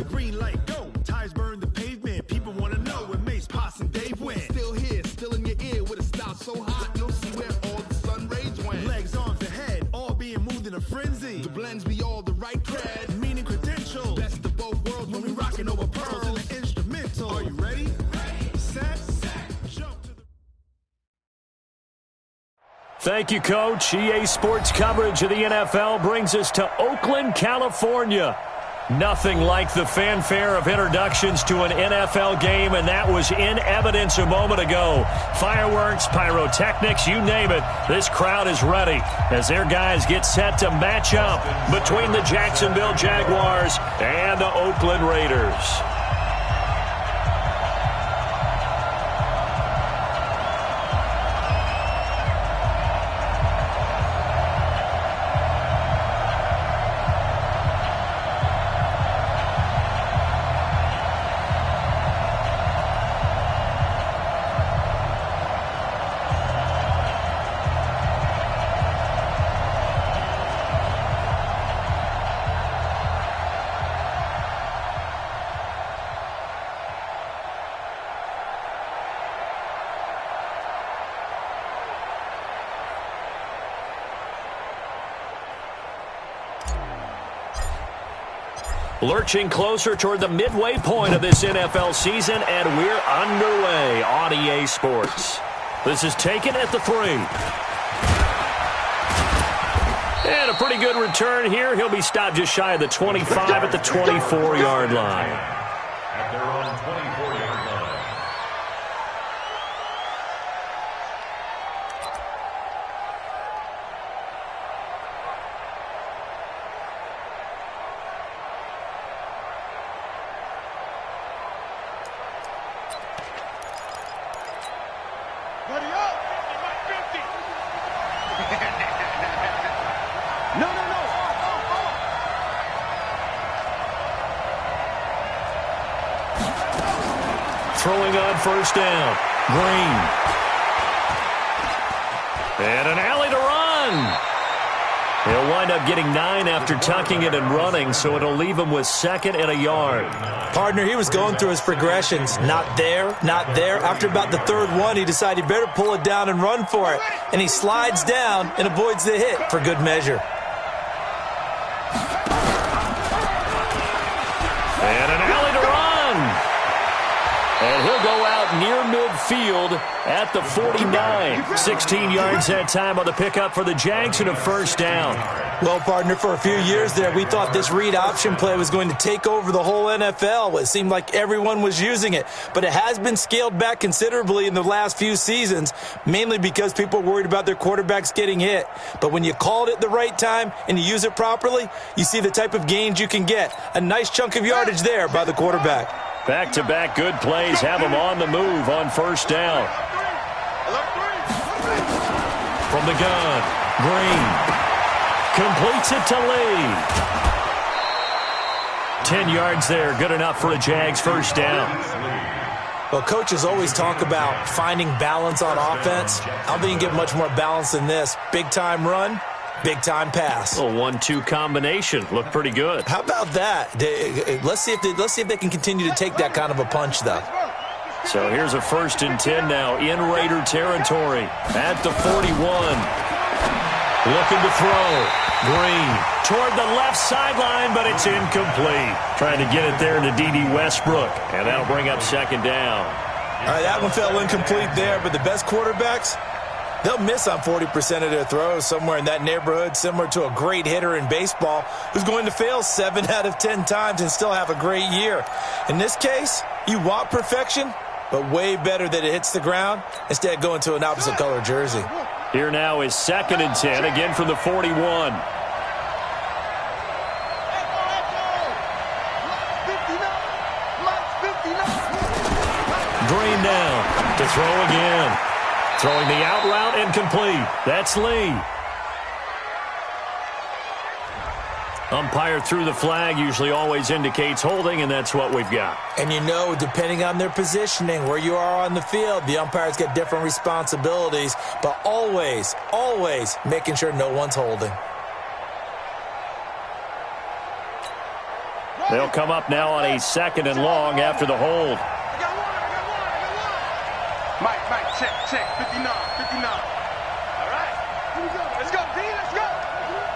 the green light, go. Tires burn the pavement. People want to know where Mace, Potts, and Dave went. Still here, still in your ear with a style so hot, you'll see where all the sun rays went. Legs, arms, ahead, all being moved in a frenzy. The blends be all the right cred, meaning credentials. Best of both worlds when we rocking over pearls in the instrumental. Are you ready? Set, jump to the... Thank you, Coach. EA Sports coverage of the NFL brings us to Oakland, California. Nothing like the fanfare of introductions to an NFL game, and that was in evidence a moment ago. Fireworks, pyrotechnics, you name it. This crowd is ready as their guys get set to match up between the Jacksonville Jaguars and the Oakland Raiders. Lurching closer toward the midway point of this NFL season, and we're underway on EA Sports. This is taken at the 3. And a pretty good return here. He'll be stopped just shy of the 25 at the 24-yard line. At their own 24-yard line. Throwing on first down. Green. And an alley to run. He'll wind up getting 9 after tucking it and running, so it'll leave him with 2nd and a yard. Partner, he was going through his progressions. Not there, not there. After about the 3rd one, he decided he better pull it down and run for it. And he slides down and avoids the hit for good measure. And an alley to run. And he'll go out near midfield at the 49. 16 yards that time on the pickup for the Jags and a first down. Well, partner, for a few years there, we thought this read option play was going to take over the whole NFL. It seemed like everyone was using it. But it has been scaled back considerably in the last few seasons, mainly because people are worried about their quarterbacks getting hit. But when you call it at the right time and you use it properly, you see the type of gains you can get. A nice chunk of yardage there by the quarterback. Back-to-back good plays have him on the move on first down. From the gun, Green completes it to Lee. 10 yards there, good enough for a Jags first down. Well, coaches always talk about finding balance on offense. I don't think you can get much more balance than this. Big-time run, big-time pass. A 1-2 combination. Looked pretty good. How about that? Let's see if they can continue to take that kind of a punch, though. So here's a 1st and 10 now in Raider territory at the 41. Looking to throw. Green toward the left sideline, but it's incomplete. Trying to get it there to D.D. Westbrook, and that'll bring up 2nd down. All right, that one fell incomplete there, but the best quarterbacks, they'll miss on 40% of their throws, somewhere in that neighborhood, similar to a great hitter in baseball who's going to fail 7 out of 10 times and still have a great year. In this case, you want perfection, but way better that it hits the ground instead of going to an opposite color jersey. Here now is 2nd and 10, again from the 41. Green down to throw again. Throwing the out route and complete. That's Lee. Umpire threw the flag, usually always indicates holding, and that's what we've got. And you know, depending on their positioning, where you are on the field, the umpires get different responsibilities, but always, always making sure no one's holding. They'll come up now on a 2nd and long after the hold. Mike, check, 59. All right, let's go, D, let's go.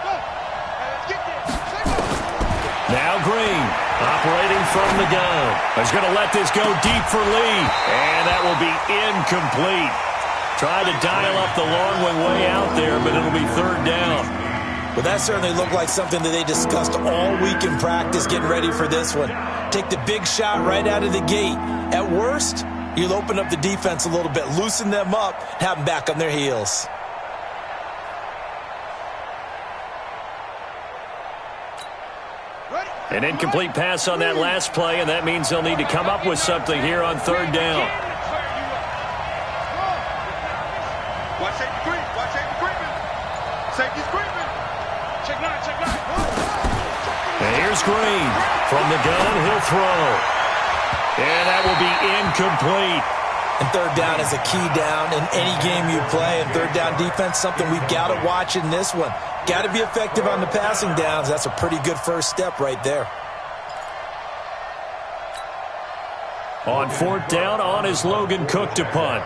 Let's get this. Now Green, operating from the gun. He's going to let this go deep for Lee, and that will be incomplete. Tried to dial up the long one way out there, but it'll be 3rd down. Well, that certainly looked like something that they discussed all week in practice getting ready for this one. Take the big shot right out of the gate. At worst, you'll open up the defense a little bit, loosen them up, have them back on their heels. An incomplete pass on that last play, and that means they'll need to come up with something here on 3rd down. Watch safety creep. Watch safety creeping. Safety's creeping. Check 9. And here's Green. From the gun, he'll throw. And that will be incomplete. And 3rd down is a key down in any game you play. And 3rd down defense, something we've got to watch in this one. Got to be effective on the passing downs. That's a pretty good first step right there. On 4th down, on is Logan Cook to punt.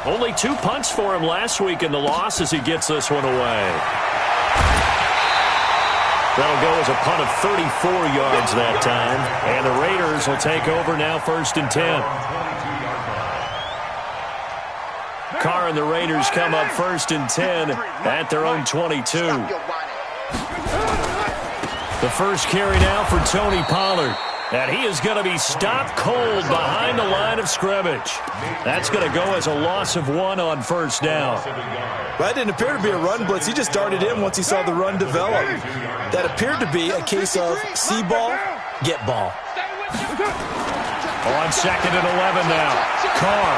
Only 2 punts for him last week in the loss as he gets this one away. That'll go as a punt of 34 yards that time. And the Raiders will take over now 1st and 10. Carr and the Raiders come up 1st and 10 at their own 22. The first carry now for Tony Pollard. And he is going to be stopped cold behind the line of scrimmage. That's going to go as a loss of 1 on 1st down. That didn't appear to be a run blitz. He just darted in once he saw the run develop. That appeared to be a case of see ball, get ball. On 2nd and 11 now. Carr.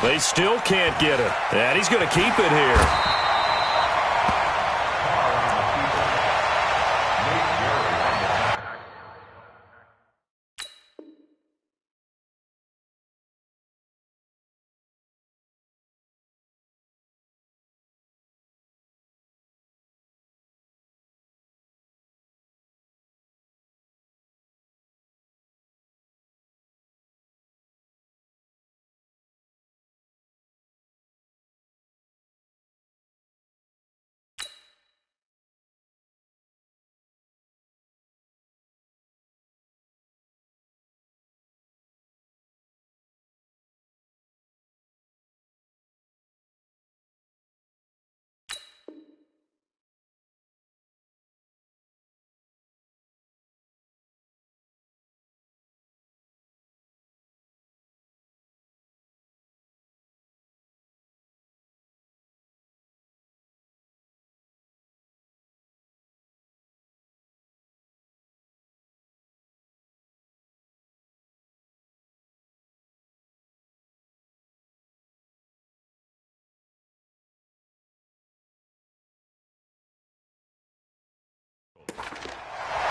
They still can't get it. And he's going to keep it here.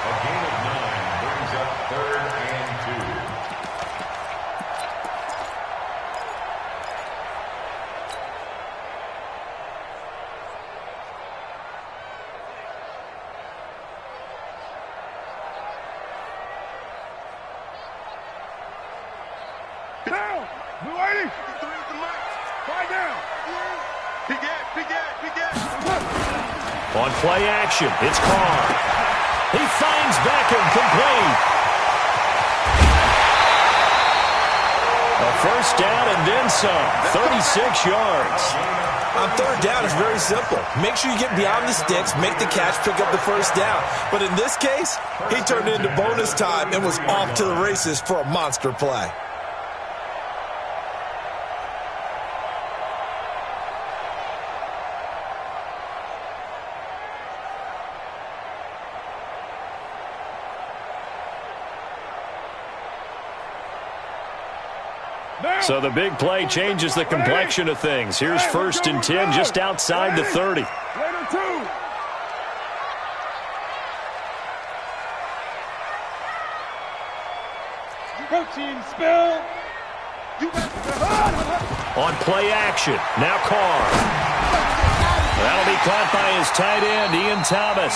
A gain of 9 brings up 3rd and 2. Down. Blue 80. 5 down. Big gas. On play action, it's Carr. He finds Beckham complete. A 1st down and then some. 36 yards. On 3rd down, it's very simple. Make sure you get beyond the sticks, make the catch, pick up the 1st down. But in this case, he turned it into bonus time and was off to the races for a monster play. So the big play changes the complexion of things. Here's 1st and 10 just outside the 30. Protein spill. On play action, now Carr. That'll be caught by his tight end, Ian Thomas.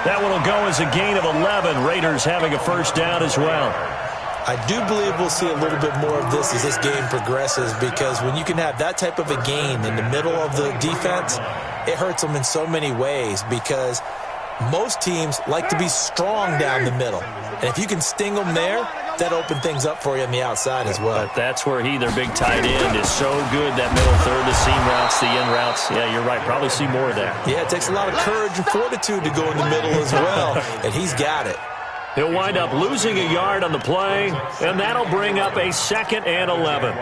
That one will go as a gain of 11. Raiders having a first down as well. I do believe we'll see a little bit more of this as this game progresses, because when you can have that type of a gain in the middle of the defense, it hurts them in so many ways, because most teams like to be strong down the middle. And if you can sting them there, that opens things up for you on the outside as well. But that's where their big tight end, is so good, that middle third, the seam routes, the in routes. Yeah, you're right. Probably see more of that. Yeah, it takes a lot of courage and fortitude to go in the middle as well, and he's got it. He'll wind up losing a yard on the play, and that'll bring up a 2nd and 11.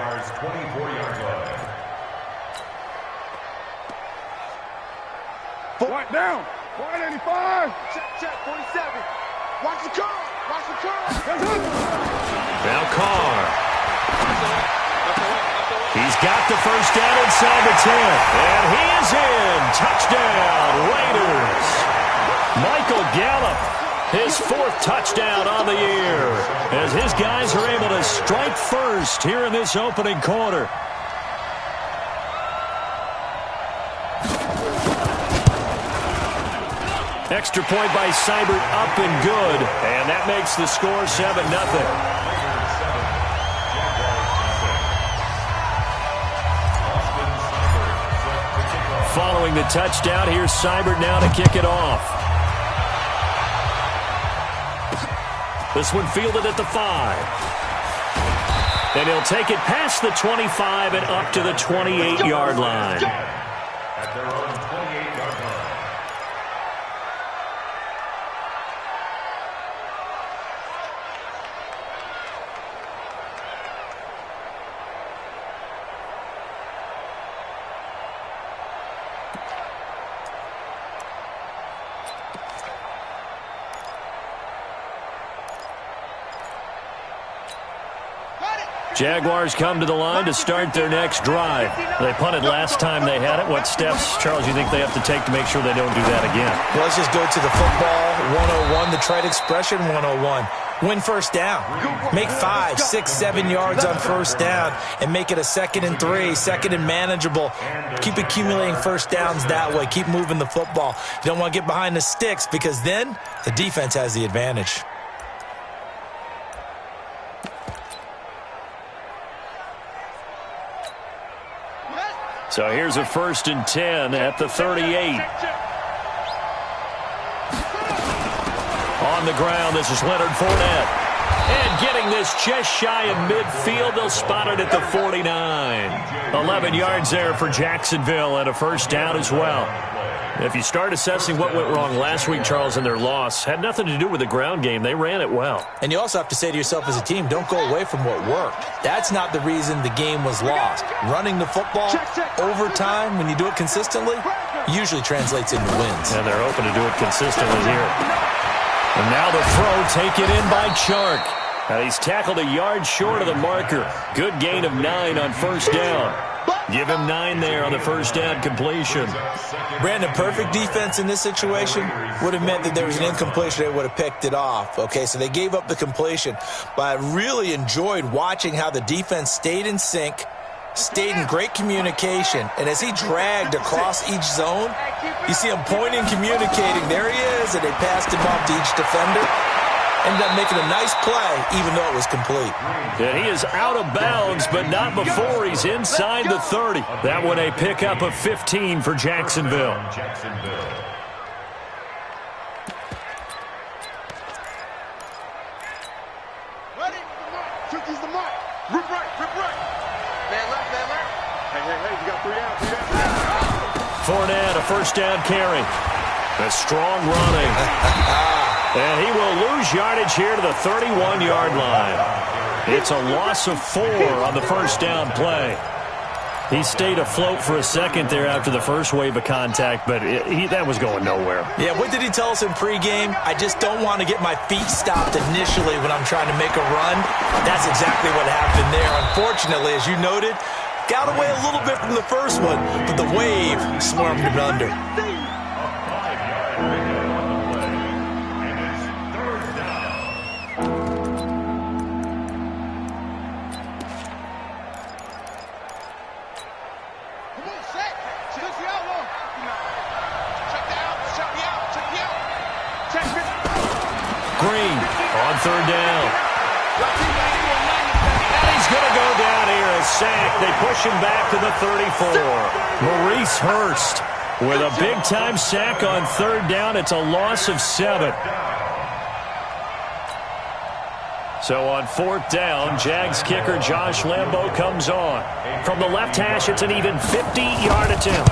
Point down. 485. Check, 47. Watch the car. Watch the car. Now Carr. He's got the first down inside the 10. And he is in. Touchdown, Raiders. Michael Gallup, his 4th touchdown on the year, as his guys are able to strike first here in this opening quarter. Extra point by Seibert, up and good, and that makes the score 7-0. Following the touchdown, here's Seibert now to kick it off. This one fielded at the 5. And he'll take it past the 25 and up to the 28-yard line. At their own 28-yard line. Jaguars come to the line to start their next drive. They punted last time they had it. What steps, Charles, you think they have to take to make sure they don't do that again? Well, let's just go to the football 101, the trite expression 101. Win first down. Make 5, 6, 7 yards on first down and make it a 2nd and 3, 2nd and manageable. Keep accumulating first downs that way. Keep moving the football. You don't want to get behind the sticks, because then the defense has the advantage. So here's a 1st and 10 at the 38. On the ground, this is Leonard Fournette. And getting this just shy of midfield, they'll spot it at the 49. 11 yards there for Jacksonville, and a first down as well. If you start assessing what went wrong last week, Charles, in their loss, had nothing to do with the ground game. They ran it well. And you also have to say to yourself as a team, don't go away from what worked. That's not the reason the game was lost. Running the football over time, when you do it consistently, usually translates into wins. And they're open to do it consistently here. And now the throw taken in by Chark. And he's tackled a yard short of the marker. Good gain of 9 on first down. Give him 9 there on the first down completion. Brandon, perfect defense in this situation would have meant that there was an incompletion. They would have picked it off. Okay, so they gave up the completion. But I really enjoyed watching how the defense stayed in sync, stayed in great communication. And as he dragged across each zone, you see him pointing, communicating. There he is, and they passed him off to each defender. Ended up making a nice play, even though it was complete. And he is out of bounds, but not before he's inside the 30. That one a pickup of 15 for Jacksonville. Ready? Turkey's the mark. Rip right, rip right. Man left, man left. Hey, you got 3 down, 3 down. Fournette, a first down carry. A strong running. And he will lose yardage here to the 31-yard line. It's a loss of 4 on the first down play. He stayed afloat for a second there after the first wave of contact, but that was going nowhere. Yeah, what did he tell us in pregame? I just don't want to get my feet stopped initially when I'm trying to make a run. That's exactly what happened there. Unfortunately, as you noted, got away a little bit from the first one, but the wave swarmed him under. Green on third down. And he's going to go down here, a sack. They push him back to the 34. Maurice Hurst with a big-time sack on third down. It's a loss of 7. So on fourth down, Jags kicker Josh Lambo comes on. From the left hash, it's an even 50-yard attempt.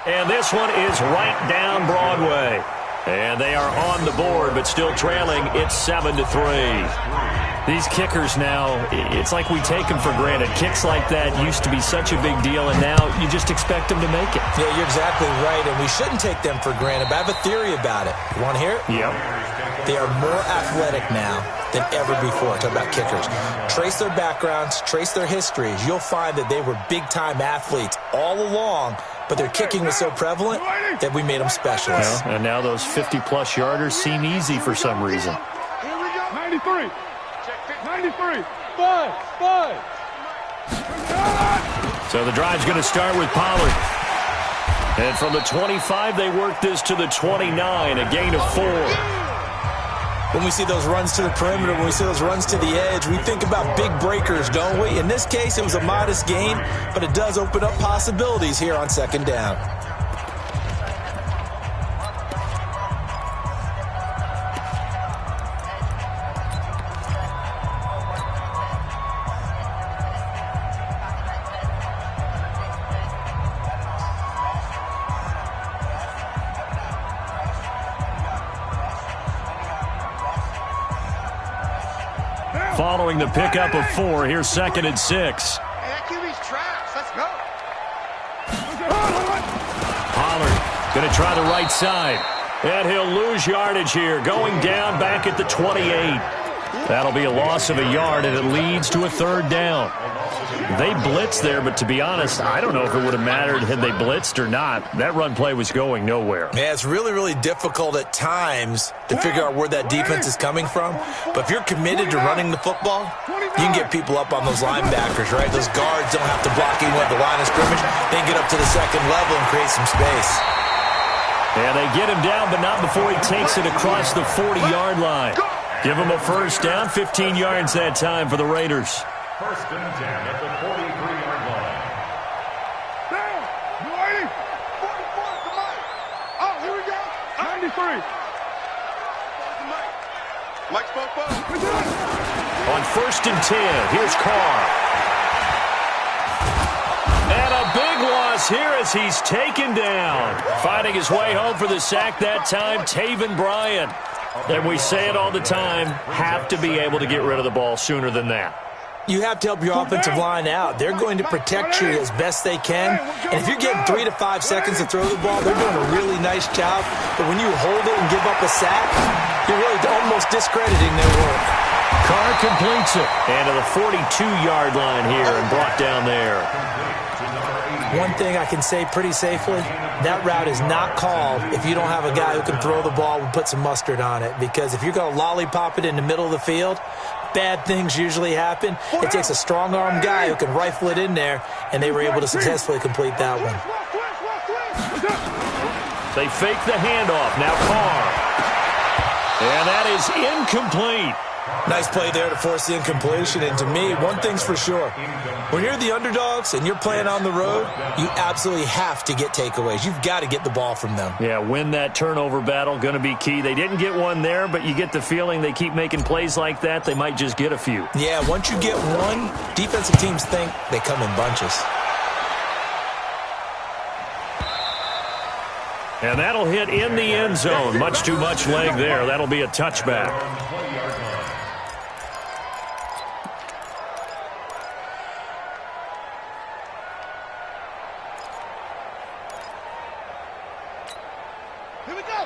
And this one is right down Broadway. And they are on the board, but still trailing. It's 7-3. These kickers now, it's like we take them for granted. Kicks like that used to be such a big deal, and now you just expect them to make it. Yeah, you're exactly right, and we shouldn't take them for granted. But I have a theory about it. You want to hear it? Yep. They are more athletic now than ever before. Talk about kickers. Trace their backgrounds, trace their histories. You'll find that they were big-time athletes all along, but their kicking was so prevalent that we made them specialists. Yeah, and now those 50-plus yarders seem easy for some reason. Here we go. 93. 93. 5. So the drive's going to start with Pollard. And from the 25, they work this to the 29, a gain of 4. When we see those runs to the perimeter, when we see those runs to the edge, we think about big breakers, don't we? In this case, it was a modest gain, but it does open up possibilities here on second down. Following the pickup of 4, here's 2nd and 6. Hey, that QB's trash. Let's go. Pollard going to try the right side. And he'll lose yardage here, going down back at the 28. That'll be a loss of a yard, and it leads to a 3rd down. They blitzed there, but to be honest, I don't know if it would have mattered had they blitzed or not. That run play was going nowhere. Yeah, it's really, really difficult at times to figure out where that defense is coming from. But if you're committed to running the football, you can get people up on those linebackers, right? Those guards don't have to block even at the line of scrimmage. They can get up to the second level and create some space. And they get him down, but not before he takes it across the 40-yard line. Give him a first down, 15 yards that time for the Raiders. 1st and 10 at the 43-yard line. Down. You ready? 44. Come on. Oh, here we go. 93. Mike spoke up. On 1st and 10, here's Carr. And a big loss here as he's taken down. Finding his way home for the sack that time, Taven Bryan. And we say it all the time, have to be able to get rid of the ball sooner than that. You have to help your offensive line out. They're going to protect you as best they can. And if you're getting 3 to 5 seconds to throw the ball, they're doing a really nice job. But when you hold it and give up a sack, you're really almost discrediting their work. Carr completes it. And to the 42-yard line here and brought down there. One thing I can say pretty safely, that route is not called if you don't have a guy who can throw the ball and put some mustard on it. Because if you're going to lollipop it in the middle of the field, bad things usually happen. It takes a strong-arm guy who can rifle it in there, and they were able to successfully complete that one. They fake the handoff. Now Carr. And that is incomplete. Nice play there to force the incompletion. And to me, one thing's for sure. When you're the underdogs and you're playing on the road, you absolutely have to get takeaways. You've got to get the ball from them. Yeah, win that turnover battle, going to be key. They didn't get one there, but you get the feeling they keep making plays like that, they might just get a few. Yeah, once you get one, defensive teams think they come in bunches. And that'll hit in the end zone. Much too much leg there. That'll be a touchback.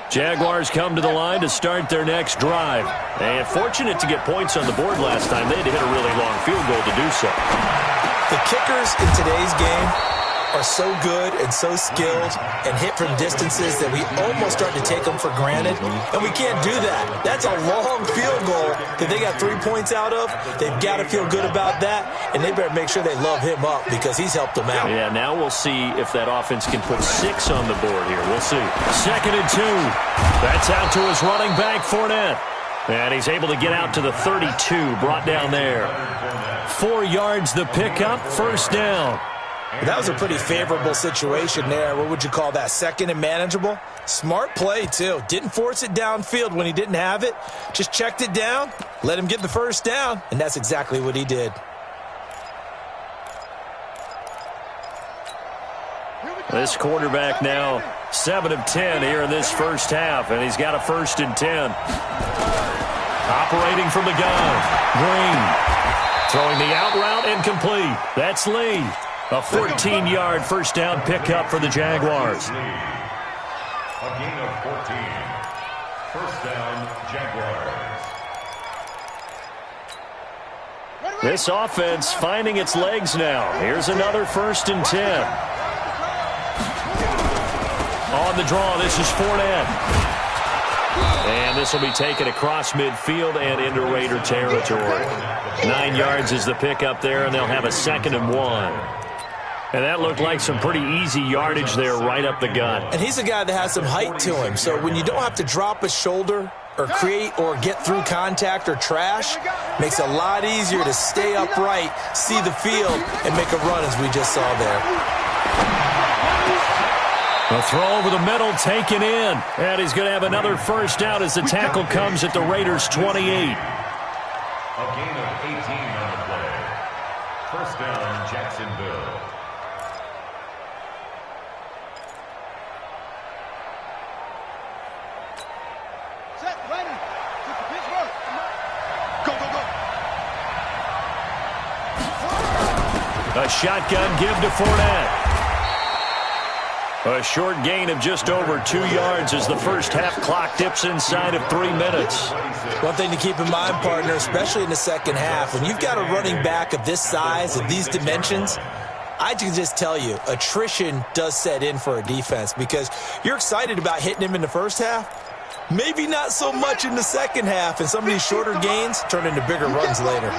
Jaguars come to the line to start their next drive. And fortunate to get points on the board last time. They had to hit a really long field goal to do so. The kickers in today's game are so good and so skilled and hit from distances that we almost start to take them for granted, and we can't do that. That's a long field goal that they got 3 points out of. They've got to feel good about that, and they better make sure they love him up because he's helped them out. Yeah, now we'll see if that offense can put 6 on the board here. We'll see. 2nd and 2. That's out to his running back, Fournette. And he's able to get out to the 32, brought down there. 4 yards the pickup, 1st down. That was a pretty favorable situation there. What would you call that? 2nd and manageable? Smart play, too. Didn't force it downfield when he didn't have it. Just checked it down, let him get the 1st down, and that's exactly what he did. This quarterback now 7 of 10 here in this first half, and he's got a 1st and 10. Operating from the gun, Green. Throwing the out route incomplete. That's Lee. A 14-yard 1st down pickup for the Jaguars. A gain of 14. 1st down, Jaguars. This offense finding its legs now. Here's another 1st and 10. On the draw, this is Fournette. And this will be taken across midfield and into Raider territory. 9 yards is the pickup there, and they'll have a 2nd and 1. And that looked like some pretty easy yardage there right up the gut. And he's a guy that has some height to him, so when you don't have to drop a shoulder or create or get through contact or trash, makes it a lot easier to stay upright, see the field, and make a run as we just saw there. A throw over the middle, taken in. And he's going to have another 1st down as the tackle comes at the Raiders' 28. A gain of 18 on the play. 1st down, Jacksonville. Set, ready. Pittsburgh. Go, go, go. A shotgun give to Fournette. A short gain of just over 2 yards as the first half clock dips inside of 3 minutes. One thing to keep in mind, partner, especially in the second half, when you've got a running back of this size, of these dimensions, I can just tell you, attrition does set in for a defense because you're excited about hitting him in the first half. Maybe not so much in the second half, and some of these shorter gains turn into bigger runs later.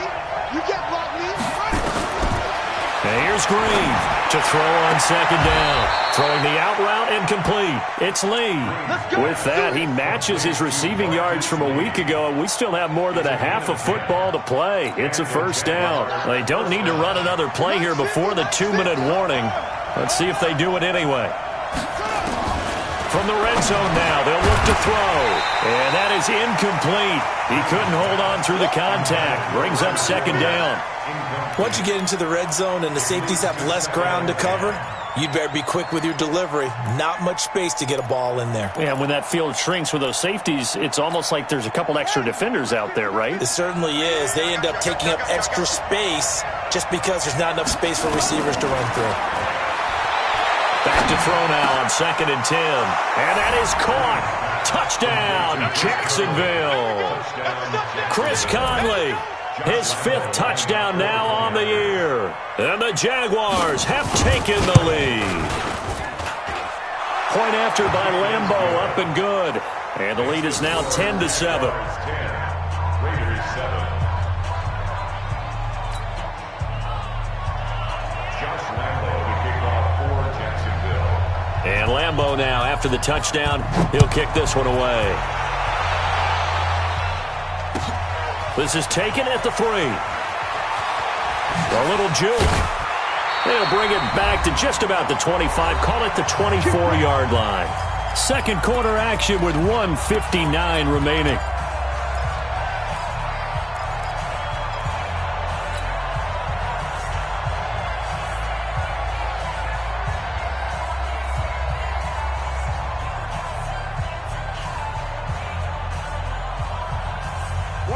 You get blocked, me. And here's Green to throw on 2nd down. Throwing the out route incomplete. It's Lee. With that, he matches his receiving yards from a week ago, and we still have more than a half of football to play. It's a 1st down. They don't need to run another play here before the 2-minute warning. Let's see if they do it anyway. From the red zone now, they'll look to throw. And that is incomplete. He couldn't hold on through the contact. Brings up 2nd down. Once you get into the red zone and the safeties have less ground to cover, you'd better be quick with your delivery. Not much space to get a ball in there. And when that field shrinks with those safeties, it's almost like there's a couple extra defenders out there, right? It certainly is. They end up taking up extra space just because there's not enough space for receivers to run through. Back to throw now on 2nd and 10. And that is caught. Touchdown, Jacksonville. Chris Conley, his 5th touchdown now on the year. And the Jaguars have taken the lead. Point after by Lambeau, up and good. And the lead is now 10-7. Raiders 7. Josh Lambeau to kick off for Jacksonville. And Lambeau now, after the touchdown, he'll kick this one away. This is taken at the 3. A little juke. They'll bring it back to just about the 25. Call it the 24-yard line. Second quarter action with 1:59 remaining.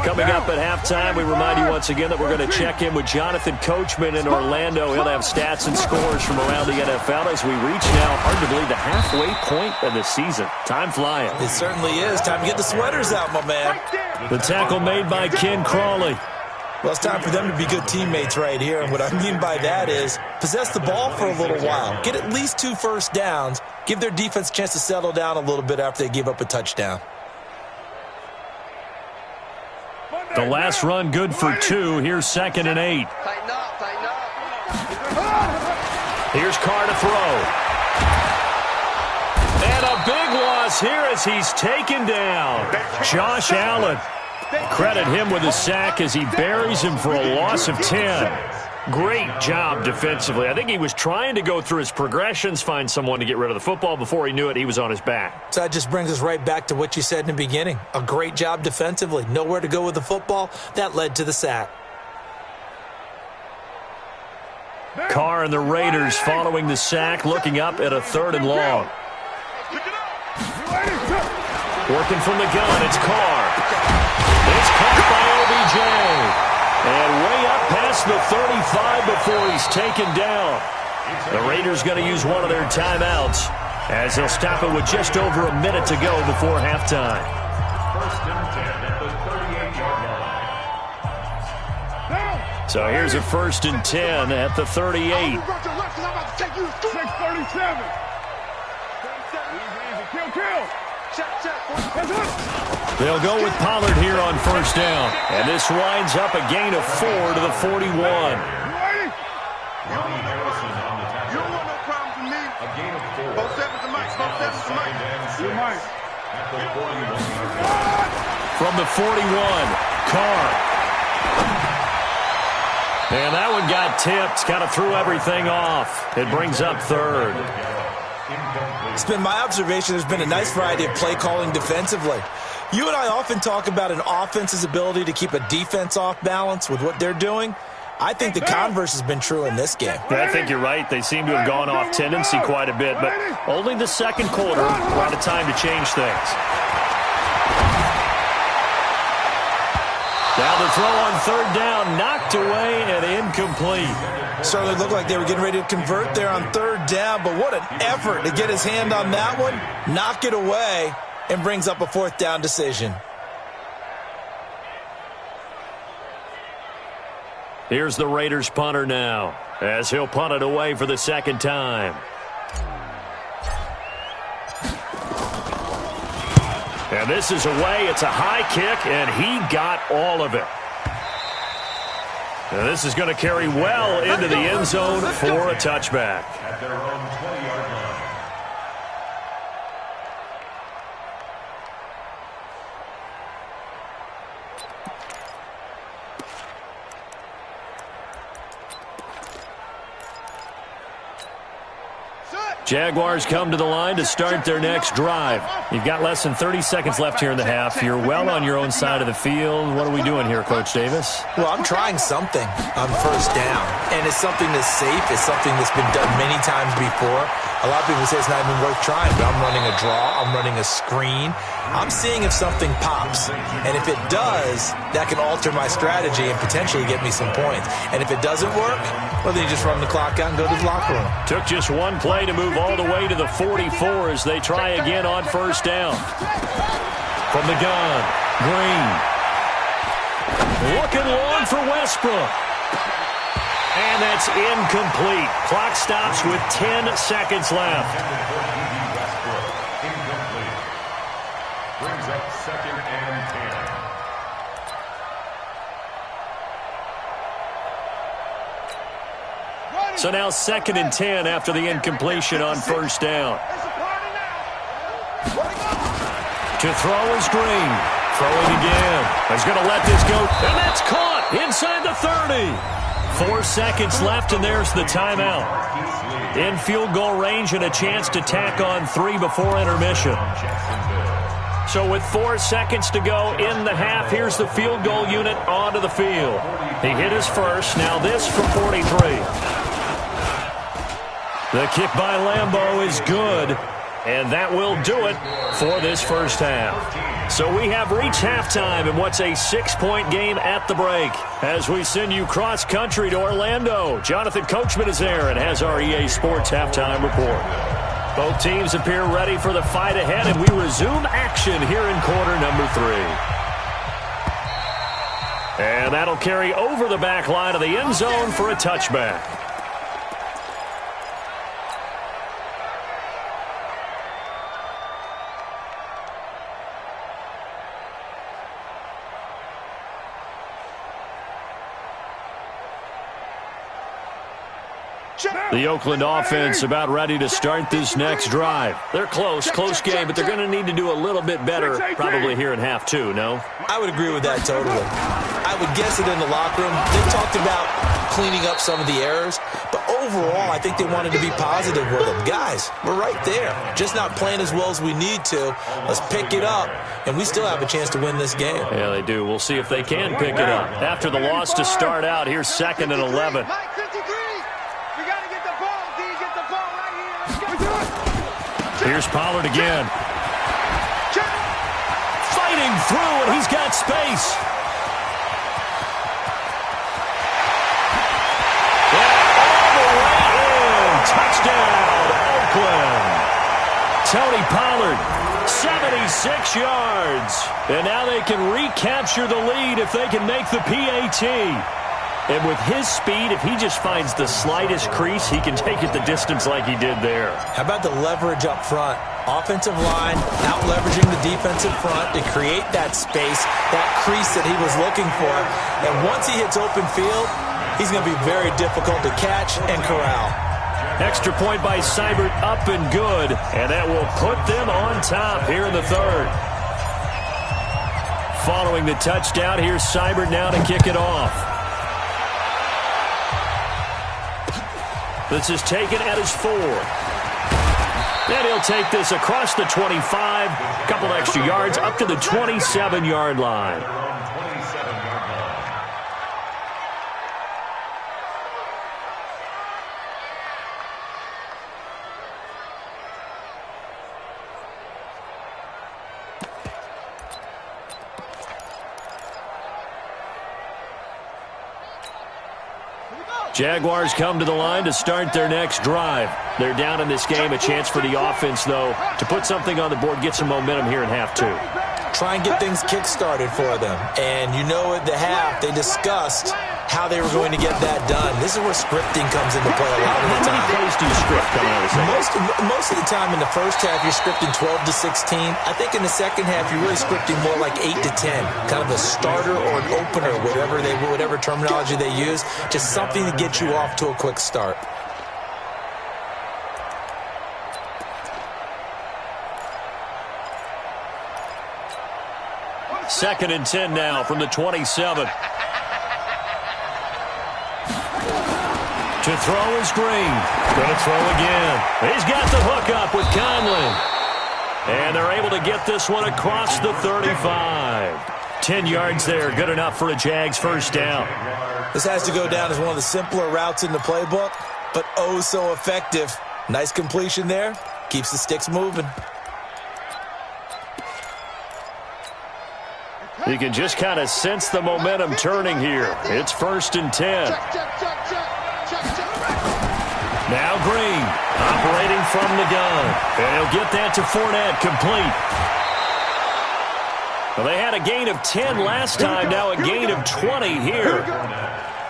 Coming up at halftime, we remind you once again that we're going to check in with Jonathan Coachman in Orlando. He'll have stats and scores from around the NFL as we reach now, hard to believe, the halfway point of the season. Time flying. It certainly is. Time to get the sweaters out, my man. The tackle made by Ken Crawley. Well, it's time for them to be good teammates right here. And what I mean by that is possess the ball for a little while. Get at least 2 first downs. Give their defense a chance to settle down a little bit after they give up a touchdown. The last run good for 2. Here's 2nd and 8. Tighten up, tighten up. Here's Carr to throw. And a big loss here as he's taken down. Josh Allen. Credit him with a sack as he buries him for a loss of 10. Great job defensively. I think he was trying to go through his progressions, find someone to get rid of the football. Before he knew it, he was on his back. So that just brings us right back to what you said in the beginning. A great job defensively. Nowhere to go with the football. That led to the sack. Carr and the Raiders following the sack, looking up at a 3rd and long. Working from the gun, it's Carr. It's caught by OBJ. And way up past the 35 before he's taken down. The Raiders going to use one of their timeouts as they'll stop it with just over a minute to go before halftime. 1st and 10 at the 38-yard line. So here's a 1st and 10 at the 38. 637. Kill. They'll go with Pollard here on 1st down. And this winds up a gain of 4 to the 41. Ronnie Harrison on the tackle. You don't want no problem from me. A gain of 4. Both sevens to Mike. Both sevens to Mike. You might. At the 41-yard line. From the 41, Carr. And that one got tipped. Kind of threw everything off. It brings up 3rd. It's been my observation there's been a nice variety of play calling defensively. You and I often talk about an offense's ability to keep a defense off balance with what they're doing. I think the converse has been true in this game. Yeah, I think you're right. They seem to have gone off tendency quite a bit, but only the 2nd quarter, a lot of time to change things. Now the throw on 3rd down, knocked away and incomplete. Certainly looked like they were getting ready to convert there on 3rd down, but what an effort to get his hand on that one, knock it away, and brings up a 4th down decision. Here's the Raiders punter now, as he'll punt it away for the 2nd time. And this is away. It's a high kick, and he got all of it. And this is going to carry well into the end zone for a touchback. At their own 20-yard line. Jaguars come to the line to start their next drive. You've got less than 30 seconds left here in the half. You're well on your own side of the field. What are we doing here, Coach Davis? Well, I'm trying something on 1st down, and it's something that's safe. It's something that's been done many times before. A lot of people say it's not even worth trying, but I'm running a draw. I'm running a screen. I'm seeing if something pops, and if it does, that can alter my strategy and potentially get me some points. And if it doesn't work, well, then you just run the clock out and go to the locker room. Took just one play to move all the way to the 44 as they try again on 1st down. From the gun, Green. Looking long for Westbrook. And that's incomplete. Clock stops with 10 seconds left. Incomplete. Brings up 2nd and 10. So now 2nd and 10 after the incompletion on 1st down. To throw is Green. Throwing again. He's going to let this go. And that's caught inside the 30. 4 seconds left, and there's the timeout. In field goal range and a chance to tack on 3 before intermission. So with 4 seconds to go in the half, here's the field goal unit onto the field. He hit his first. Now this from 43. The kick by Lambeau is good, and that will do it for this 1st half. So we have reached halftime in what's a 6-point game at the break. As we send you cross-country to Orlando, Jonathan Coachman is there and has our EA Sports halftime report. Both teams appear ready for the fight ahead, and we resume action here in quarter number 3. And that'll carry over the back line of the end zone for a touchback. The Oakland offense about ready to start this next drive. They're close game, but they're going to need to do a little bit better probably here in half two, no? I would agree with that totally. I would guess it in the locker room. They talked about cleaning up some of the errors, but overall, I think they wanted to be positive with them. Guys, we're right there. Just not playing as well as we need to. Let's pick it up, and we still have a chance to win this game. Yeah, they do. We'll see if they can pick it up. After the loss to start out, here's 2nd and 11. Here's Pollard again. Fighting through, and he's got space. All the way in. Touchdown, Oakland. Tony Pollard, 76 yards. And now they can recapture the lead if they can make the PAT. And with his speed, if he just finds the slightest crease, he can take it the distance like he did there. How about the leverage up front? Offensive line out-leveraging the defensive front to create that space, that crease that he was looking for. And once he hits open field, he's going to be very difficult to catch and corral. Extra point by Seibert, up and good. And that will put them on top here in the third. Following the touchdown, here's Seibert now to kick it off. This is taken at his 4. And he'll take this across the 25, a couple extra yards up to the 27-yard line. Jaguars come to the line to start their next drive. They're down in this game. A chance for the offense, though, to put something on the board, get some momentum here in half two. Try and get things kick-started for them. And you know at the half, they discussed how they were going to get that done. This is where scripting comes into play a lot of the time. How many plays do you script coming out of the second? Most of the time in the first half, you're scripting 12 to 16. I think in the second half, you're really scripting more like 8 to 10. Kind of a starter or an opener, whatever terminology they use. Just something to get you off to a quick start. Second and 10 now from the 27. To throw is Green. Going to throw again. He's got the hook up with Conley. And they're able to get this one across the 35. 10 yards there. Good enough for a Jags first down. This has to go down as one of the simpler routes in the playbook, but oh so effective. Nice completion there. Keeps the sticks moving. You can just kind of sense the momentum turning here. It's 1st and 10. Now Green, operating from the gun. And he'll get that to Fournette, complete. Well, they had a gain of 10 last time, now a gain of 20 here.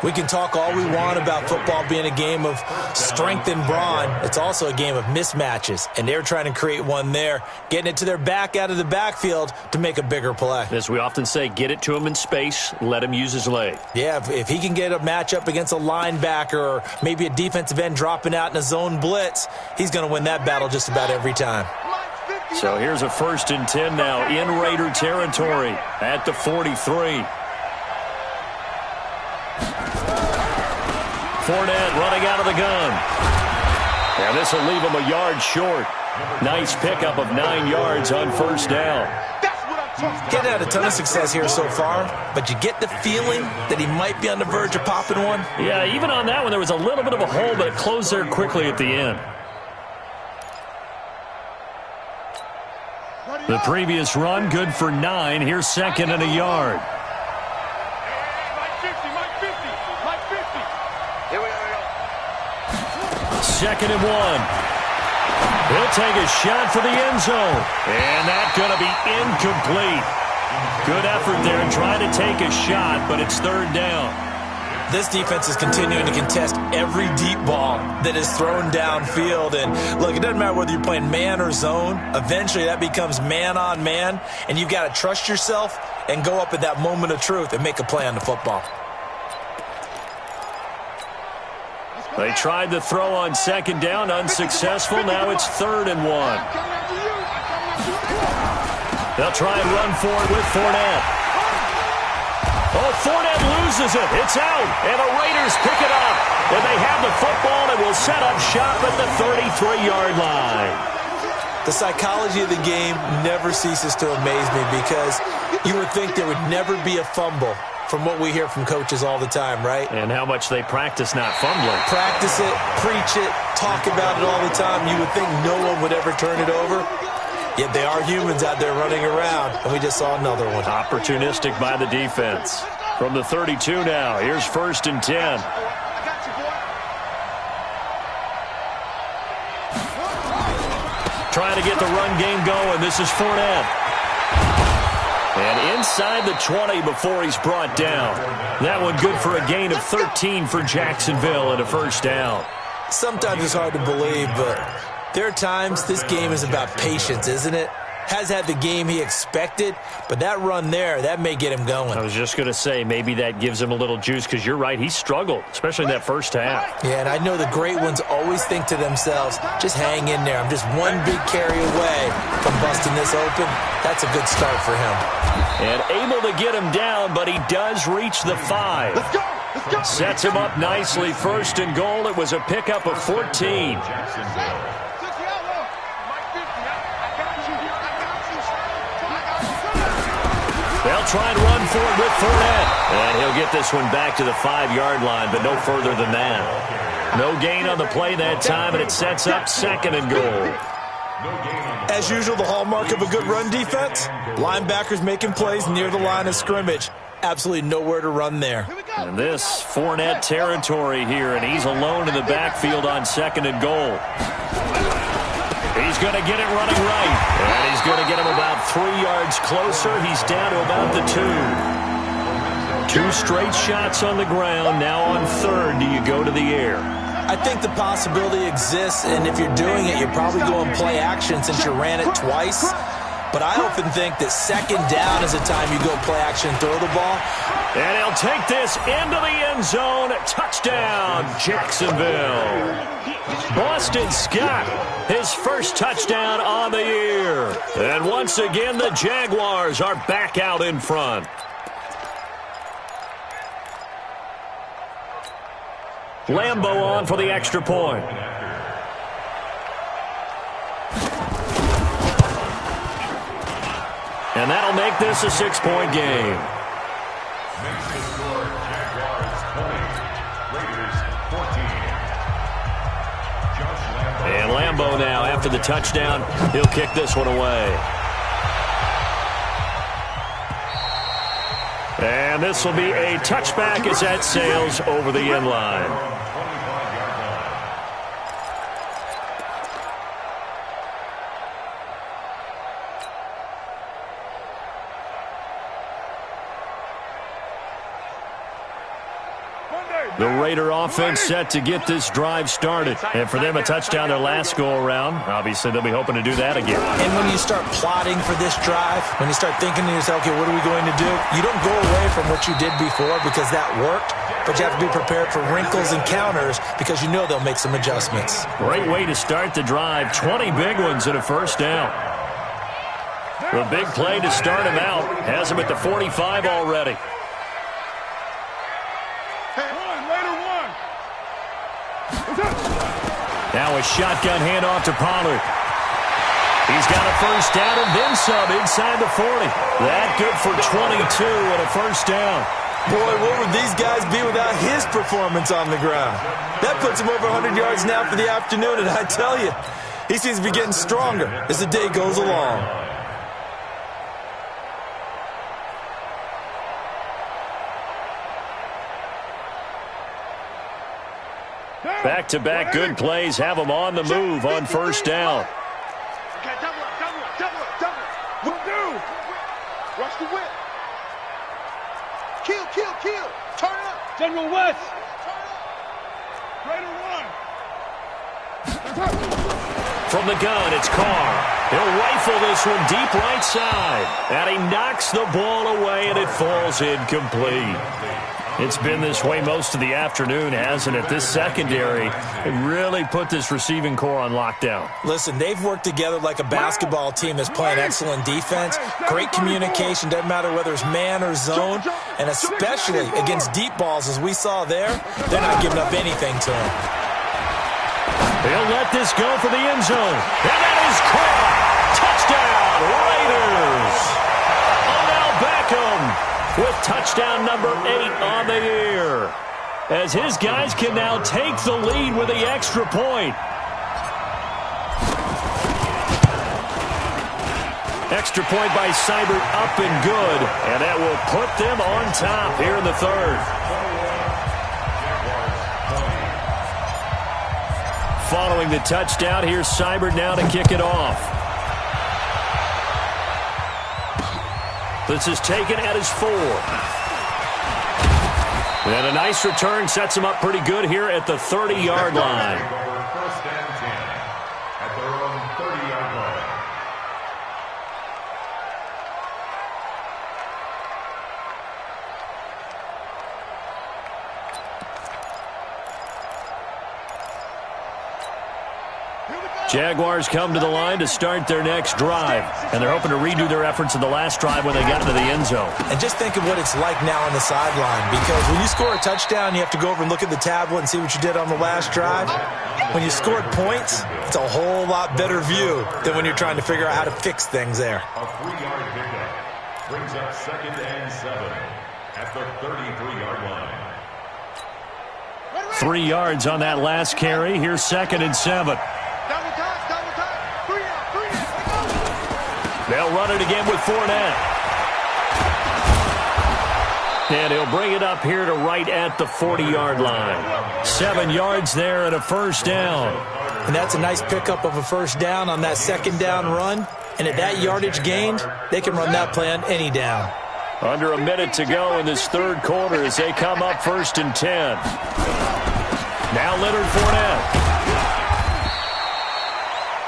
We can talk all we want about football being a game of strength and brawn. It's also a game of mismatches, and they're trying to create one there, getting it to their back out of the backfield to make a bigger play. As we often say, get it to him in space, let him use his leg. Yeah, if he can get a matchup against a linebacker or maybe a defensive end dropping out in a zone blitz, he's going to win that battle just about every time. So here's a 1st and 10 now in Raider territory at the 43. Fournette running out of the gun. And this will leave him a yard short. Nice pickup of 9 yards on first down. Getting had a ton of success here so far, but you get the feeling that he might be on the verge of popping one. Yeah, even on that one, there was a little bit of a hole, but it closed there quickly at the end. The previous run, good for 9. Here's 2nd and a yard. Second and 1. He'll take a shot for the end zone. And that's going to be incomplete. Good effort there, trying to take a shot, but it's third down. This defense is continuing to contest every deep ball that is thrown downfield. And look, it doesn't matter whether you're playing man or zone. Eventually that becomes man on man, and you've got to trust yourself and go up at that moment of truth and make a play on the football. They tried to throw on second down, unsuccessful. Now it's 3rd and 1. They'll try and run for it with Fournette. Oh, Fournette loses it. It's out, and the Raiders pick it up. And they have the football and will set up shop at the 33-yard line. The psychology of the game never ceases to amaze me because you would think there would never be a fumble from what we hear from coaches all the time, right? And how much they practice not fumbling. Practice it, preach it, talk about it all the time. You would think no one would ever turn it over. Yet they are humans out there running around, and we just saw another one. Opportunistic by the defense. From the 32 now, here's 1st and 10. Trying to get the run game going. This is Fournette. And inside the 20 before he's brought down. That one good for a gain of 13 for Jacksonville and a 1st down. Sometimes it's hard to believe, but there are times this game is about patience, isn't it? Has had the game he expected, but that run there, that may get him going. I was just going to say, maybe that gives him a little juice, because you're right, he struggled, especially in that first half. Yeah, and I know the great ones always think to themselves, just hang in there. I'm just one big carry away from busting this open. That's a good start for him. And able to get him down, but he does reach the 5. Let's go! Let's go! Sets him up nicely, 1st and goal. It was a pickup of 14. They'll try and run for it with Fournette. And he'll get this one back to the 5-yard line, but no further than that. No gain on the play that time, and it sets up 2nd and goal. As usual, the hallmark of a good run defense, linebackers making plays near the line of scrimmage. Absolutely nowhere to run there. And this Fournette territory here, and he's alone in the backfield on 2nd and goal. He's going to get it running right. And he's going to get him about 3 yards closer. He's down to about the 2. 2 straight shots on the ground. Now on 3rd, do you go to the air? I think the possibility exists, and if you're doing it, you're probably going play action since you ran it twice. But I often think that 2nd down is the time you go play action, throw the ball. And he'll take this into the end zone. Touchdown, Jacksonville. Boston Scott, his first touchdown on the year. And once again, the Jaguars are back out in front. Lambeau on for the extra point. And that'll make this a 6-point game. And Lambeau now, after the touchdown, he'll kick this one away. And this will be a touchback as that sails over the end line. The Raider offense set to get this drive started. And for them, a touchdown their last go-around. Obviously, they'll be hoping to do that again. And when you start plotting for this drive, when you start thinking to yourself, okay, what are we going to do? You don't go away from what you did before because that worked, but you have to be prepared for wrinkles and counters because you know they'll make some adjustments. Great way to start the drive. 20 big ones and a 1st down. The big play to start him out has him at the 45 already. Now a shotgun handoff to Pollard. He's got a 1st down and then some inside the 40. That good for 22 and a 1st down. Boy, what would these guys be without his performance on the ground? That puts him over 100 yards now for the afternoon, and I tell you, he seems to be getting stronger as the day goes along. Back-to-back good plays have them on the move on 1st down. Watch the whip. Kill, kill, kill. Turn it up. General West. Greater one. From the gun, it's Carr. He'll rifle this one deep right side. And he knocks the ball away, and it falls incomplete. It's been this way most of the afternoon, hasn't it? This secondary really put this receiving core on lockdown. Listen, they've worked together like a basketball team that's playing excellent defense. Great communication, doesn't matter whether it's man or zone. And especially against deep balls, as we saw there, they're not giving up anything to him. He'll let this go for the end zone. And that is caught. Touchdown, Raiders. Odell Beckham with touchdown number 8 on the year, as his guys can now take the lead with the extra point. Extra point by Seibert, up and good, and that will put them on top here in the third. Following the touchdown, here's Seibert now to kick it off. This is taken at his 4. And a nice return sets him up pretty good here at the 30-yard line. First and 10 at their own 30-yard line. Jaguars come to the line to start their next drive, and they're hoping to redo their efforts in the last drive when they got into the end zone. And just think of what it's like now on the sideline, because when you score a touchdown, you have to go over and look at the tablet and see what you did on the last drive. When you scored points, it's a whole lot better view than when you're trying to figure out how to fix things there. A 3-yard pickup brings up 2nd and 7 at the 33-yard line. 3 yards on that last carry. Here's 2nd and 7. Double time, double time. 3 out, 3 out. They'll run it again with Fournette. And he'll bring it up here to right at the 40-yard line. 7 yards there and a first down. And that's a nice pickup of a first down on that second down run. And at that yardage gained, they can run that play on any down. Under a minute to go in this third quarter as they come up 1st and 10. Now Leonard Fournette.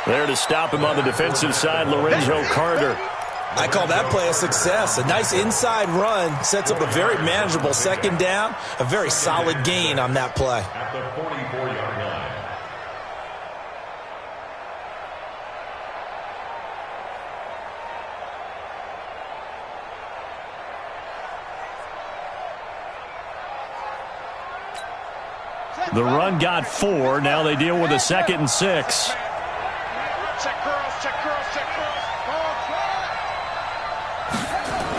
There to stop him on the defensive side, Lorenzo Carter. I call that play a success. A nice inside run sets up a very manageable second down. A very solid gain on that play. At the 44-yard line. The run got 4. Now they deal with a 2nd and 6. Check curls, check curls, check curls. Ball flag.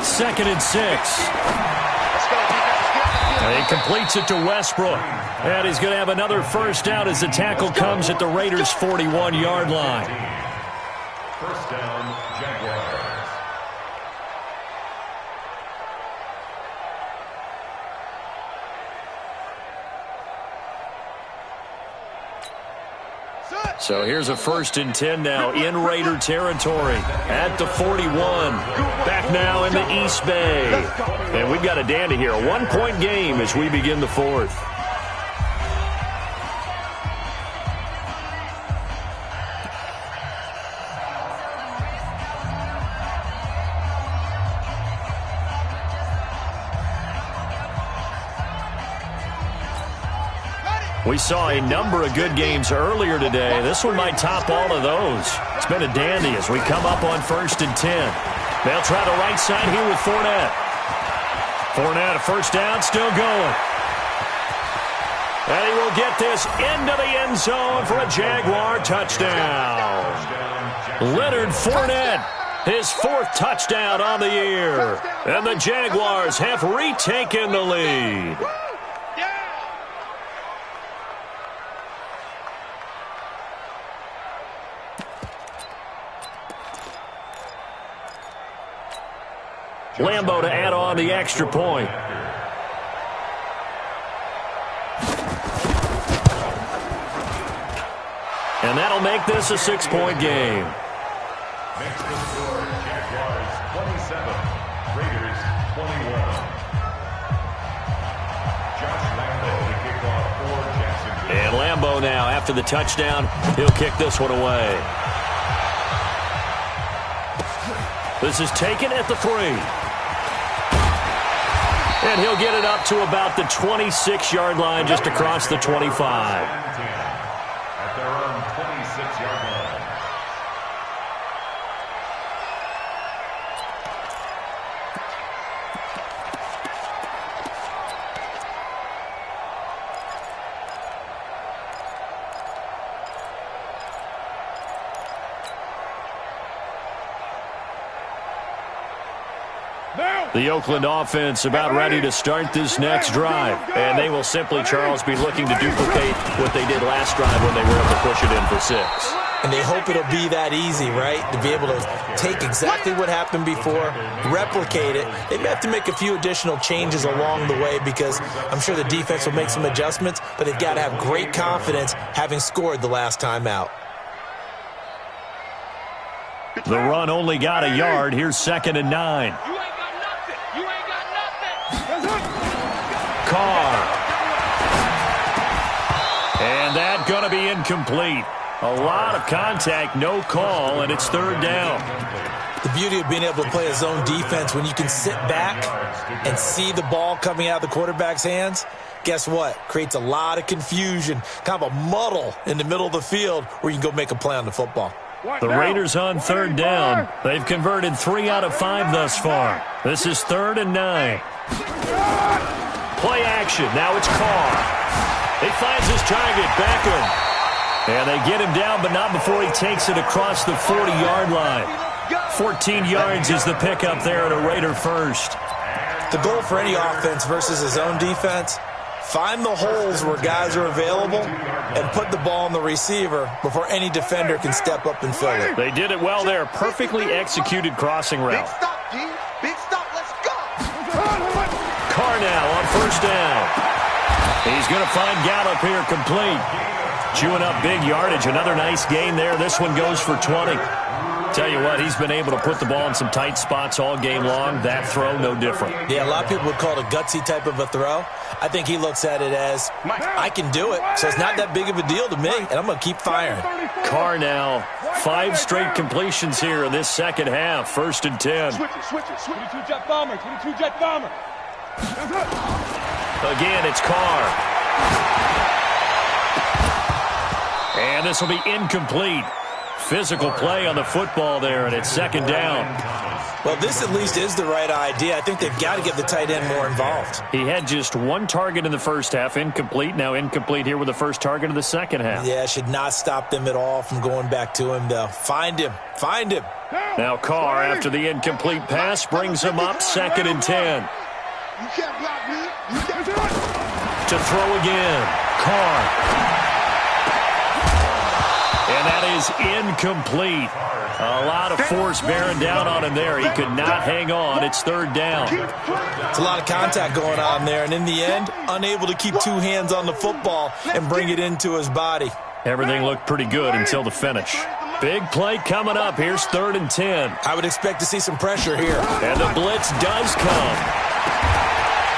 2nd and 6. Let's go, defense. And he completes it to Westbrook. And he's going to have another first down as the tackle comes at the Raiders' 41-yard line. First down, Jaguars. So here's a 1st and 10 now in Raider territory at the 41. Back now in the East Bay. And we've got a dandy here. A 1-point game as we begin the 4th. We saw a number of good games earlier today. This one might top all of those. It's been a dandy as we come up on 1st and 10. They'll try the right side here with Fournette. Fournette, a first down, still going. And he will get this into the end zone for a Jaguar touchdown. Leonard Fournette, his 4th touchdown on the year. And the Jaguars have retaken the lead. Lambo to add on the extra point. And that'll make this a 6-point game. Next to score, Jaguars 27, Raiders 21. Josh Lambo to kick off for Jacksonville. And Lambo now, after the touchdown, he'll kick this one away. This is taken at the 3. And he'll get it up to about the 26-yard line, just across the 25. At their own 26-yard line. The Oakland offense about ready to start this next drive. And they will simply, Charles, be looking to duplicate what they did last drive when they were able to push it in for 6. And they hope it'll be that easy, right? To be able to take exactly what happened before, replicate it. They may have to make a few additional changes along the way because I'm sure the defense will make some adjustments, but they've got to have great confidence having scored the last time out. The run only got a yard. Here's 2nd and 9. Carr. And that going to be incomplete. A lot of contact, no call, and it's 3rd down. The beauty of being able to play a zone defense when you can sit back and see the ball coming out of the quarterback's hands, guess what? Creates a lot of confusion, kind of a muddle in the middle of the field where you can go make a play on the football. The Raiders on 3rd down. They've converted 3 out of 5 thus far. This is 3rd and 9. Play action. Now it's Carr. He finds his target, Beckham. And they get him down, but not before he takes it across the 40-yard line. 14 yards is the pickup there at a Raider first. The goal for any offense versus his own defense, find the holes where guys are available and put the ball on the receiver before any defender can step up and fill it. They did it well there. Perfectly executed crossing route. Big stop, D. Big stop. Let's go. Carr now on 1st down. He's going to find Gallup here complete. Chewing up big yardage. Another nice gain there. This one goes for 20. Tell you what, he's been able to put the ball in some tight spots all game long. That throw, no different. Yeah, a lot of people would call it a gutsy type of a throw. I think he looks at it as, I can do it, so it's not that big of a deal to me, and I'm going to keep firing. Carr now, 5 straight completions here in this second half. 1st and 10. Switch it. 22 jet bomber. 22 jet bomber. Again, it's Carr. And this will be incomplete. Physical play on the football there, and it's 2nd down. Well, this at least is the right idea. I think they've got to get the tight end more involved. He had just 1 target in the first half, incomplete. Now incomplete here with the first target of the second half. Yeah, should not stop them at all from going back to him, though. Find him. Now Carr, after the incomplete pass, brings him up 2nd and 10. You can't block me. You can't do it. To throw again. Carr. And that is incomplete. A lot of force bearing down on him there. He could not hang on. It's 3rd down. It's a lot of contact going on there, and in the end, unable to keep 2 hands on the football and bring it into his body. Everything looked pretty good until the finish. Big play coming up. Here's 3rd and 10. I would expect to see some pressure here. And the blitz does come.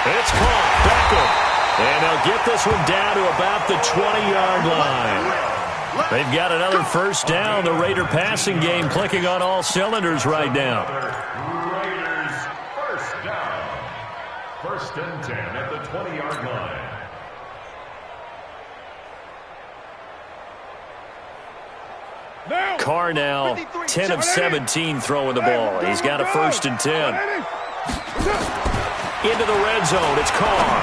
It's caught. Beckham. And they'll get this one down to about the 20-yard line. They've got another 1st down. The Raider passing game clicking on all cylinders right now. Raiders 1st down. 1st and 10 at the 20-yard line. Carr now 10 of 17 throwing the ball. He's got a 1st and 10. Into the red zone. It's Carr.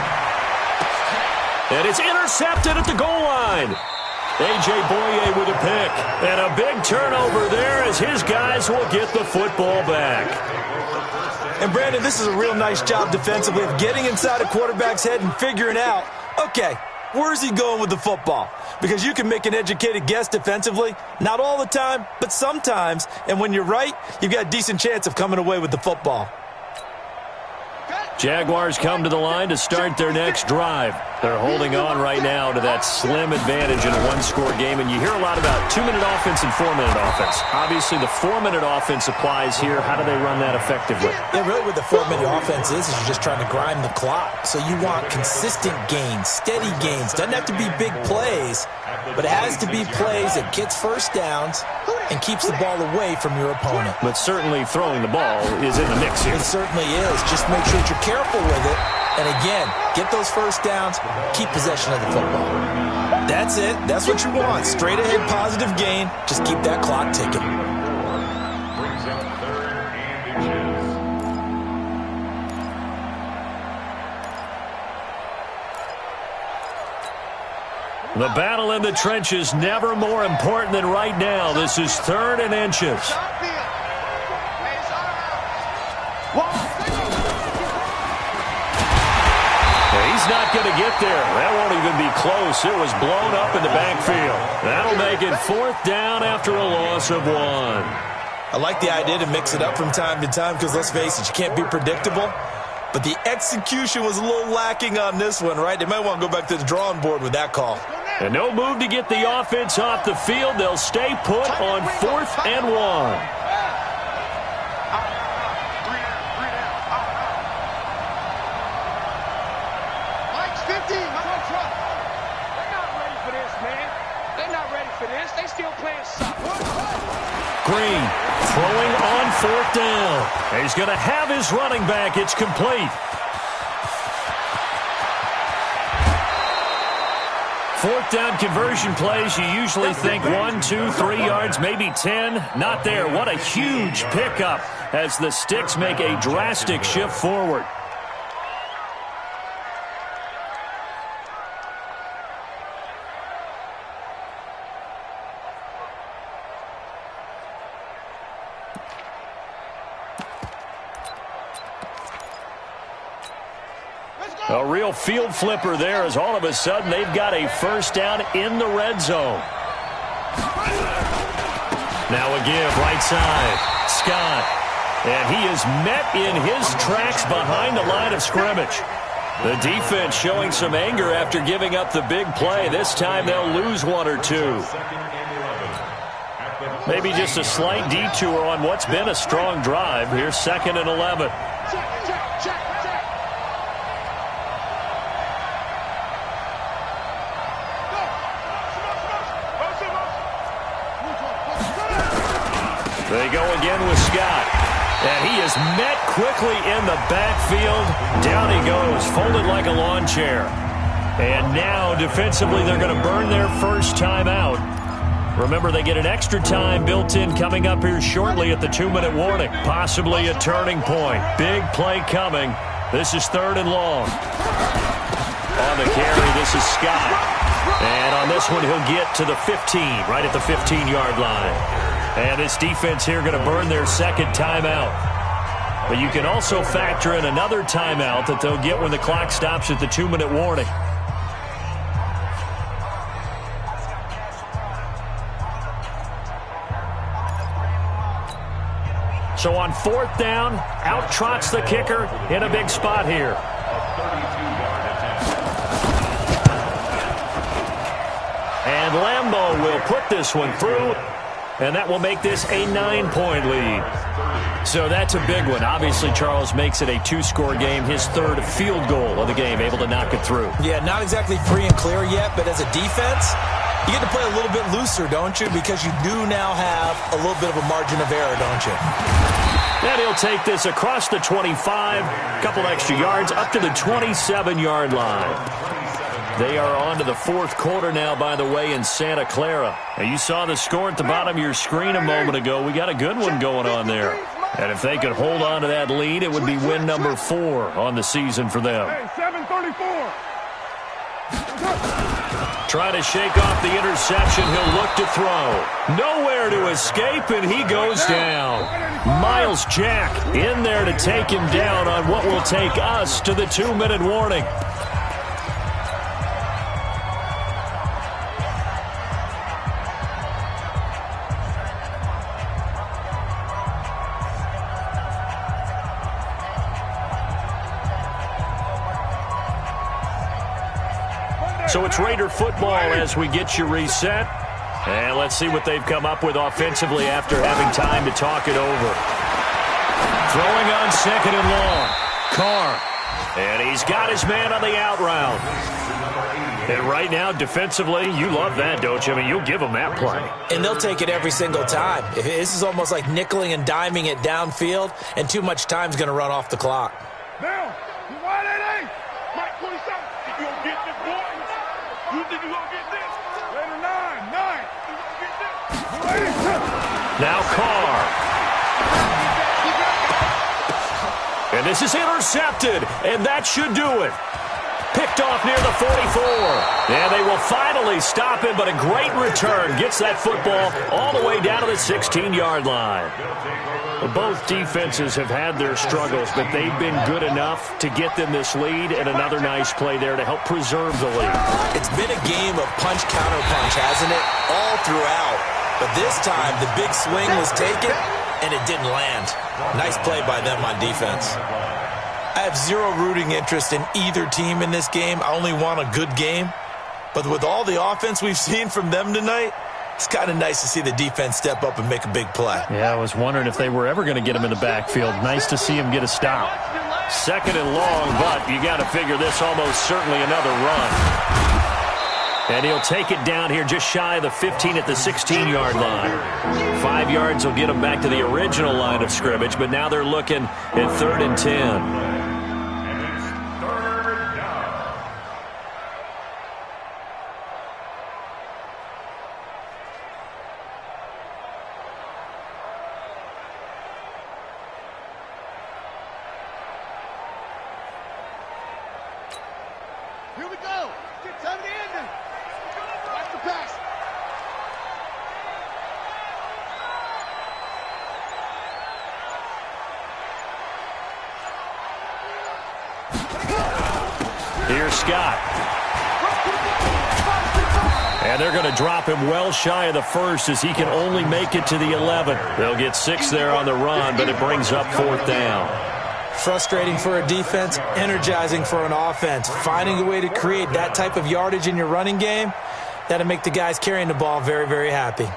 And it's intercepted at the goal line. A.J. Boye with a pick. And a big turnover there as his guys will get the football back. And, Brandon, this is a real nice job defensively of getting inside a quarterback's head and figuring out, okay, where's he going with the football? Because you can make an educated guess defensively. Not all the time, but sometimes. And when you're right, you've got a decent chance of coming away with the football. Jaguars come to the line to start their next drive. They're holding on right now to that slim advantage in a one-score game, and you hear a lot about 2-minute offense and 4-minute offense. Obviously, the 4-minute offense applies here. How do they run that effectively? Yeah, really what the 4-minute offense is you're just trying to grind the clock. So you want consistent gains, steady gains. Doesn't have to be big plays, but it has to be plays that gets first downs and keeps the ball away from your opponent. But certainly throwing the ball is in the mix here. It certainly is. Just make sure that you're careful with it. And again, get those first downs, keep possession of the football. That's it. That's what you want. Straight ahead, positive gain. Just keep that clock ticking. Brings up 3rd and inches. The battle in the trenches never more important than right now. This is 3rd and inches. He's not going to get there. That won't even be close. It was blown up in the backfield. That'll make it 4th down after a loss of 1. I like the idea to mix it up from time to time because, let's face it, you can't be predictable. But the execution was a little lacking on this one, right? They might want to go back to the drawing board with that call. And no move to get the offense off the field. They'll stay put on 4th and 1. Green throwing on 4th down. He's going to have his running back. It's complete. 4th down conversion plays, you usually think 1, 2, 3 yards, maybe 10. Not there. What a huge pickup as the Sticks make a drastic shift forward. A real field flipper there as all of a sudden they've got a first down in the red zone. Now a give right side. Scott. And he is met in his tracks behind the line of scrimmage. The defense showing some anger after giving up the big play. This time they'll lose 1 or 2. Maybe just a slight detour on what's been a strong drive. Here's 2nd and 11. They go again with Scott. And he is met quickly in the backfield. Down he goes, folded like a lawn chair. And now, defensively, they're going to burn their first time out. Remember, they get an extra time built in coming up here shortly at the 2-minute warning. Possibly a turning point. Big play coming. This is 3rd and long. On the carry, this is Scott. And on this one, he'll get to the 15, right at the 15-yard line. And this defense here going to burn their second timeout. But you can also factor in another timeout that they'll get when the clock stops at the 2-minute warning. So on 4th down, out trots the kicker in a big spot here. And Lambeau will put this one through. And that will make this a 9-point lead. So that's a big one. Obviously, Charles makes it a 2-score game. His 3rd field goal of the game, able to knock it through. Yeah, not exactly free and clear yet, but as a defense, you get to play a little bit looser, don't you? Because you do now have a little bit of a margin of error, don't you? And he'll take this across the 25, a couple extra yards, up to the 27-yard line. They are on to the 4th quarter now, by the way, in Santa Clara. And you saw the score at the bottom of your screen a moment ago. We got a good one going on there. And if they could hold on to that lead, it would be win number 4 on the season for them. Hey, 7:34. Trying to shake off the interception. He'll look to throw. Nowhere to escape, and he goes down. Miles Jack in there to take him down on what will take us to the 2-minute warning. So it's Raider football as we get you reset. And let's see what they've come up with offensively after having time to talk it over. Throwing on second and long. Carr. And he's got his man on the out route. And right now, defensively, you love that, don't you? I mean, you'll give them that play. And they'll take it every single time. This is almost like nickeling and diming it downfield, and too much time's going to run off the clock. Now, why that ain't? Mike 27, you gonna get this, boy? You think you gonna get this? Later 9. You gonna get this? Now Carr. And this is intercepted, and that should do it. Picked off near the 44. And they will finally stop him, but a great return gets that football all the way down to the 16-yard line. Both defenses have had their struggles, but they've been good enough to get them this lead, and another nice play there to help preserve the lead. It's been a game of punch-counter-punch, hasn't it? All throughout. But this time, the big swing was taken, and it didn't land. Nice play by them on defense. I have zero rooting interest in either team in this game. I only want a good game. But with all the offense we've seen from them tonight, it's kind of nice to see the defense step up and make a big play. Yeah, I was wondering if they were ever going to get him in the backfield. Nice to see him get a stop. Second and long, but you got to figure this almost certainly another run. And he'll take it down here just shy of the 15 at the 16-yard line. 5 yards will get him back to the original line of scrimmage, but now they're looking at 3rd and 10. Here we go. Get time to end it. Watch the pass. Here's Scott. And they're going to drop him well shy of the first as he can only make it to the 11. They'll get 6 there on the run, but it brings up 4th down. Frustrating for a defense, energizing for an offense. Finding a way to create that type of yardage in your running game, that'll make the guys carrying the ball very, very happy.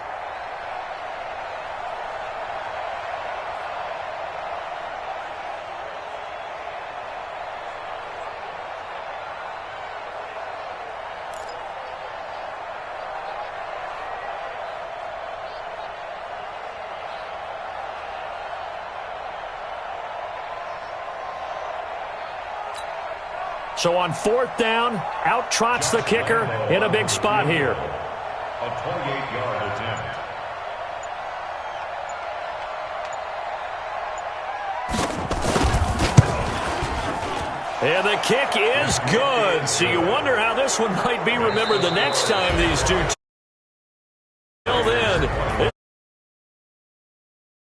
So on 4th down, out trots the kicker in a big spot here. A 28-yard attempt. And the kick is good. So you wonder how this one might be remembered the next time these two